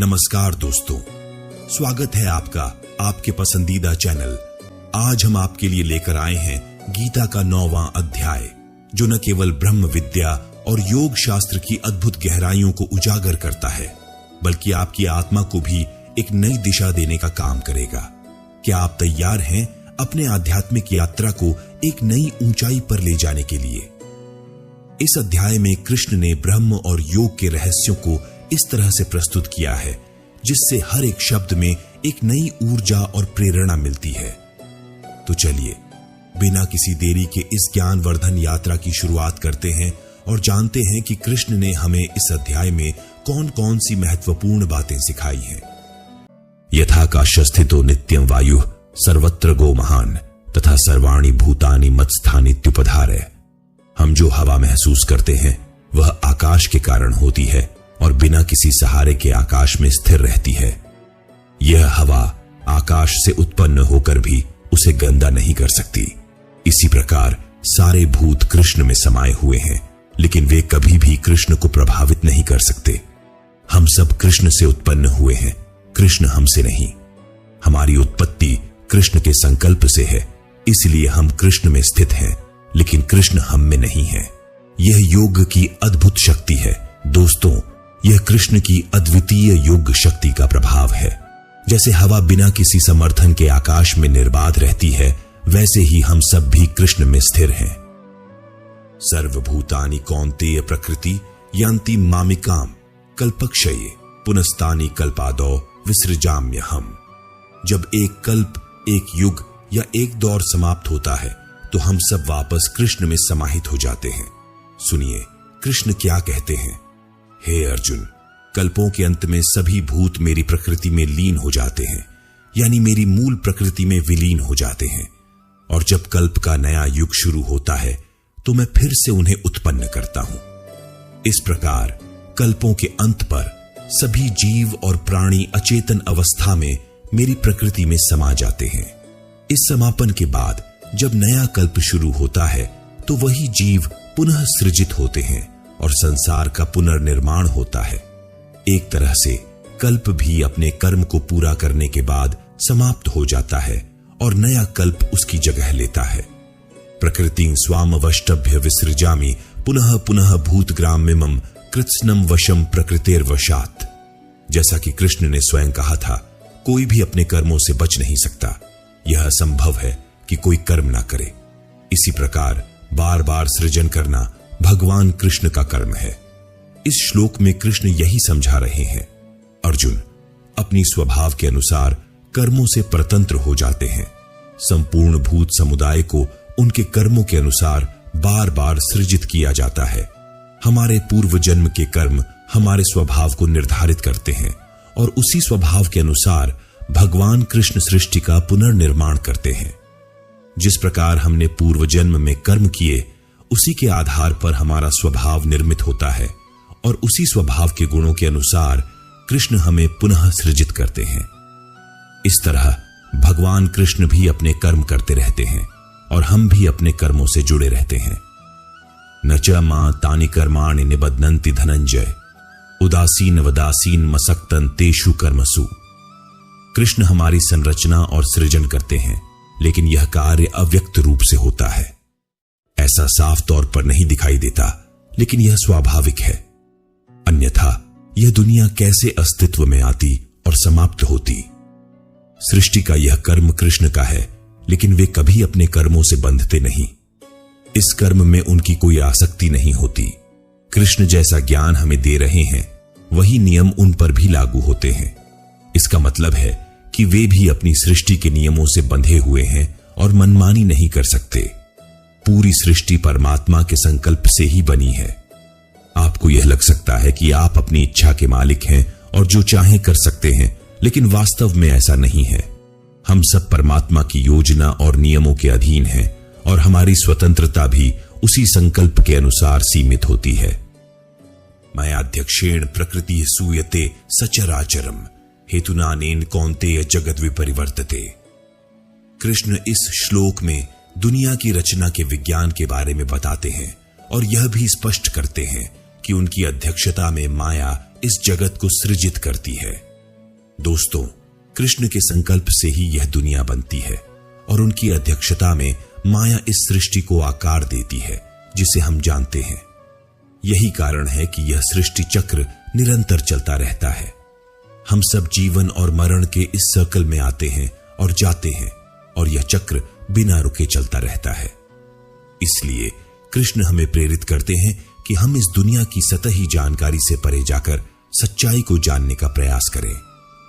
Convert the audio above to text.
नमस्कार दोस्तों, स्वागत है आपका आपके पसंदीदा चैनल। आज हम आपके लिए लेकर आए हैं गीता का 9वां अध्याय, जो न केवल ब्रह्म विद्या और योग शास्त्र की अद्भुत गहराइयों को उजागर करता है, बल्कि आपकी आत्मा को भी एक नई दिशा देने का काम करेगा। क्या आप तैयार हैं अपने आध्यात्मिक यात्रा को एक नई ऊंचाई पर ले जाने के लिए? इस अध्याय में कृष्ण ने ब्रह्म और योग के रहस्यों को इस तरह से प्रस्तुत किया है जिससे हर एक शब्द में एक नई ऊर्जा और प्रेरणा मिलती है। तो चलिए बिना किसी देरी के इस ज्ञानवर्धन यात्रा की शुरुआत करते हैं और जानते हैं कि कृष्ण ने हमें इस अध्याय में कौन कौन सी महत्वपूर्ण बातें सिखाई हैं। यथाकाशस्थितो नित्यं वायुः सर्वत्र गो महान तथा सर्वाणि भूतानि मत्स्थानीत्युपधारय। हम जो हवा महसूस करते हैं वह आकाश के कारण होती है और बिना किसी सहारे के आकाश में स्थिर रहती है। यह हवा आकाश से उत्पन्न होकर भी उसे गंदा नहीं कर सकती। इसी प्रकार सारे भूत कृष्ण में समाये हुए हैं, लेकिन वे कभी भी कृष्ण को प्रभावित नहीं कर सकते। हम सब कृष्ण से उत्पन्न हुए हैं, कृष्ण हमसे नहीं। हमारी उत्पत्ति कृष्ण के संकल्प से है, इसलिए हम कृष्ण में स्थित हैं, लेकिन कृष्ण हम में नहीं है। यह योग की अद्भुत शक्ति है दोस्तों। यह कृष्ण की अद्वितीय योग शक्ति का प्रभाव है। जैसे हवा बिना किसी समर्थन के आकाश में निर्बाध रहती है, वैसे ही हम सब भी कृष्ण में स्थिर हैं। सर्वभूतानि कौन्तेय प्रकृति यान्ति मामिकाम कल्पक्षये पुनस्तानि कल्पादौ विसृजाम्यहम्। जब एक कल्प, एक युग या एक दौर समाप्त होता है तो हम सब वापस कृष्ण में समाहित हो जाते हैं। सुनिए कृष्ण क्या कहते हैं। हे अर्जुन, कल्पों के अंत में सभी भूत मेरी प्रकृति में लीन हो जाते हैं, यानी मेरी मूल प्रकृति में विलीन हो जाते हैं। और जब कल्प का नया युग शुरू होता है तो मैं फिर से उन्हें उत्पन्न करता हूं। इस प्रकार कल्पों के अंत पर सभी जीव और प्राणी अचेतन अवस्था में मेरी प्रकृति में समा जाते हैं। इस समापन के बाद जब नया कल्प शुरू होता है तो वही जीव पुनः सृजित होते हैं और संसार का पुनर्निर्माण होता है। एक तरह से कल्प भी अपने कर्म को पूरा करने के बाद समाप्त हो जाता है और नया कल्प उसकी जगह लेता है। प्रकृतिं स्वामवष्टभ्य विसृजामि पुनः पुनः भूतग्रामिमं कृत्स्नं वशं प्रकृतिर्वशात्। जैसा कि कृष्ण ने स्वयं कहा था, कोई भी अपने कर्मों से बच नहीं सकता। यह असंभव है कि कोई कर्म ना करे। इसी प्रकार बार बार सृजन करना भगवान कृष्ण का कर्म है। इस श्लोक में कृष्ण यही समझा रहे हैं। अर्जुन अपनी स्वभाव के अनुसार कर्मों से परतंत्र हो जाते हैं। संपूर्ण भूत समुदाय को उनके कर्मों के अनुसार बार बार सृजित किया जाता है। हमारे पूर्व जन्म के कर्म हमारे स्वभाव को निर्धारित करते हैं और उसी स्वभाव के अनुसार भगवान कृष्ण सृष्टि का पुनर्निर्माण करते हैं। जिस प्रकार हमने पूर्व जन्म में कर्म किए, उसी के आधार पर हमारा स्वभाव निर्मित होता है और उसी स्वभाव के गुणों के अनुसार कृष्ण हमें पुनः सृजित करते हैं। इस तरह भगवान कृष्ण भी अपने कर्म करते रहते हैं और हम भी अपने कर्मों से जुड़े रहते हैं। न च मां तानि कर्माणि निबध्नन्ति धनंजय उदासीन वदासीन मसक्तन तेषु कर्मसु। कृष्ण हमारी संरचना और सृजन करते हैं, लेकिन यह कार्य अव्यक्त रूप से होता है। ऐसा साफ तौर पर नहीं दिखाई देता, लेकिन यह स्वाभाविक है। अन्यथा यह दुनिया कैसे अस्तित्व में आती और समाप्त होती। सृष्टि का यह कर्म कृष्ण का है, लेकिन वे कभी अपने कर्मों से बंधते नहीं। इस कर्म में उनकी कोई आसक्ति नहीं होती। कृष्ण जैसा ज्ञान हमें दे रहे हैं, वही नियम उन पर भी लागू होते हैं। इसका मतलब है कि वे भी अपनी सृष्टि के नियमों से बंधे हुए हैं और मनमानी नहीं कर सकते। पूरी सृष्टि परमात्मा के संकल्प से ही बनी है। आपको यह लग सकता है कि आप अपनी इच्छा के मालिक हैं और जो चाहें कर सकते हैं, लेकिन वास्तव में ऐसा नहीं है। हम सब परमात्मा की योजना और नियमों के अधीन हैं और हमारी स्वतंत्रता भी उसी संकल्प के अनुसार सीमित होती है। मयाध्यक्षेण प्रकृति सूयते सचराचरम हेतुनानेन कौन्तेय जगद विपरिवर्तते। कृष्ण इस श्लोक में दुनिया की रचना के विज्ञान के बारे में बताते हैं और यह भी स्पष्ट करते हैं कि उनकी अध्यक्षता में माया इस जगत को सृजित करती है। दोस्तों, कृष्ण के संकल्प से ही यह दुनिया बनती है और उनकी अध्यक्षता में माया इस सृष्टि को आकार देती है जिसे हम जानते हैं। यही कारण है कि यह सृष्टि चक्र निरंतर चलता रहता है। हम सब जीवन और मरण के इस सर्कल में आते हैं और जाते हैं और यह चक्र बिना रुके चलता रहता है। इसलिए कृष्ण हमें प्रेरित करते हैं कि हम इस दुनिया की सतही जानकारी से परे जाकर सच्चाई को जानने का प्रयास करें।